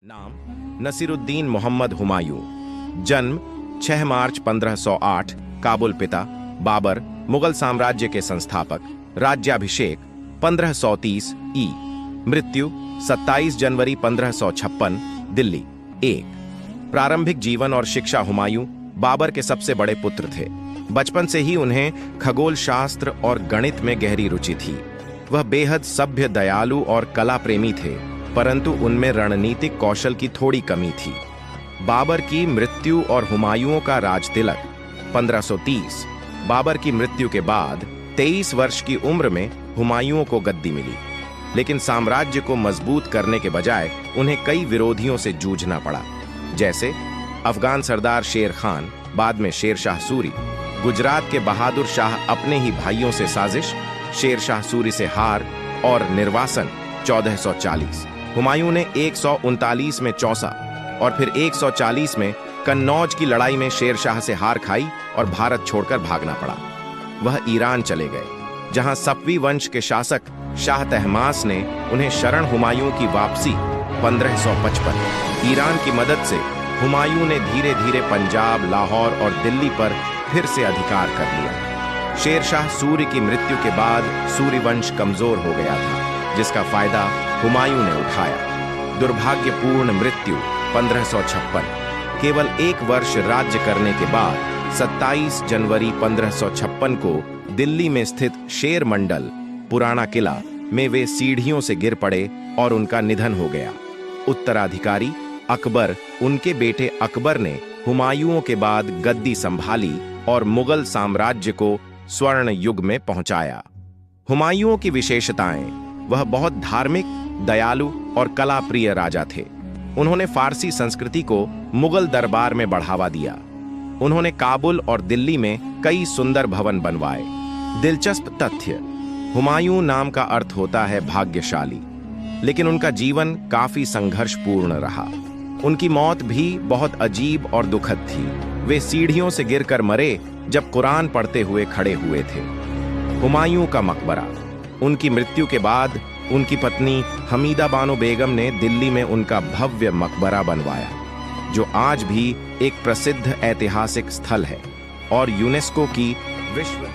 नाम नसीरुद्दीन मोहम्मद हुमायूं। जन्म 6 मार्च 1508, काबुल। पिता बाबर, मुगल साम्राज्य के संस्थापक। राज्याभिषेक 1530 ई। मृत्यु 27 जनवरी 1556, दिल्ली। 1। प्रारंभिक जीवन और शिक्षा। हुमायूं बाबर के सबसे बड़े पुत्र थे। बचपन से ही उन्हें खगोल शास्त्र और गणित में गहरी रुचि थी। वह बेहद सभ्य, दयालु और कला प्रेमी थे, परंतु उनमें रणनीतिक कौशल की थोड़ी कमी थी। बाबर की मृत्यु और हुमायूं का राजतिलक 1530। बाबर की मृत्यु के बाद 23 वर्ष की उम्र में हुमायूं को गद्दी मिली, लेकिन साम्राज्य को मजबूत करने के बजाय उन्हें कई विरोधियों से जूझना पड़ा, जैसे अफगान सरदार शेर खान, बाद में शेर शाह सूरी। गुजरात के बहादुर शाह अपने ही भाइयों से साजिश, शेर शाह सूरी से हार और निर्वासन 1440। हुमायूं ने 139 में चौसा और फिर 140 में कन्नौज की लड़ाई में शेर शाह से हार खाई और भारत छोड़कर भागना पड़ा। वह ईरान चले गए, जहां सफवी वंश के शासक शाह तहमास ने उन्हें शरण। हुमायूं की वापसी 1555। ईरान की मदद से हुमायूं ने धीरे धीरे पंजाब, लाहौर और दिल्ली पर फिर से अधिकार कर लिया। शेर शाह सूरी की मृत्यु के बाद सूरी वंश कमजोर हो गया था, जिसका फायदा हुमायूं ने उठाया। दुर्भाग्यपूर्ण मृत्यु 1556। केवल 1 वर्ष राज्य करने के बाद 27 जनवरी 1556 को दिल्ली में स्थित शेर मंडल पुराना किला में वे सीढ़ियों से गिर पड़े और उनका निधन हो गया। उत्तराधिकारी अकबर, उनके बेटे अकबर ने हुमायूं के बाद गद्दी संभाली और मुगल साम्राज्य को स्वर्ण युग में पहुंचाया। हुमायूं की विशेषताएं: वह बहुत धार्मिक, दयालु और कला प्रिय राजा थे। उन्होंने फारसी संस्कृति को मुगल दरबार में बढ़ावा दिया। उन्होंने काबुल और दिल्ली में कई सुंदर भवन बनवाए। दिलचस्प तथ्य: हुमायूं नाम का अर्थ होता है भाग्यशाली, लेकिन उनका जीवन काफी संघर्षपूर्ण रहा। उनकी मौत भी बहुत अजीब और दुखद थी। वे सीढ़ियों से गिरकर मरे जब कुरान पढ़ते हुए खड़े हुए थे। हुमायूं का मकबरा। उनकी मृत्यु के बाद उनकी पत्नी हमीदा बानो बेगम ने दिल्ली में उनका भव्य मकबरा बनवाया, जो आज भी एक प्रसिद्ध ऐतिहासिक स्थल है और यूनेस्को की विश्व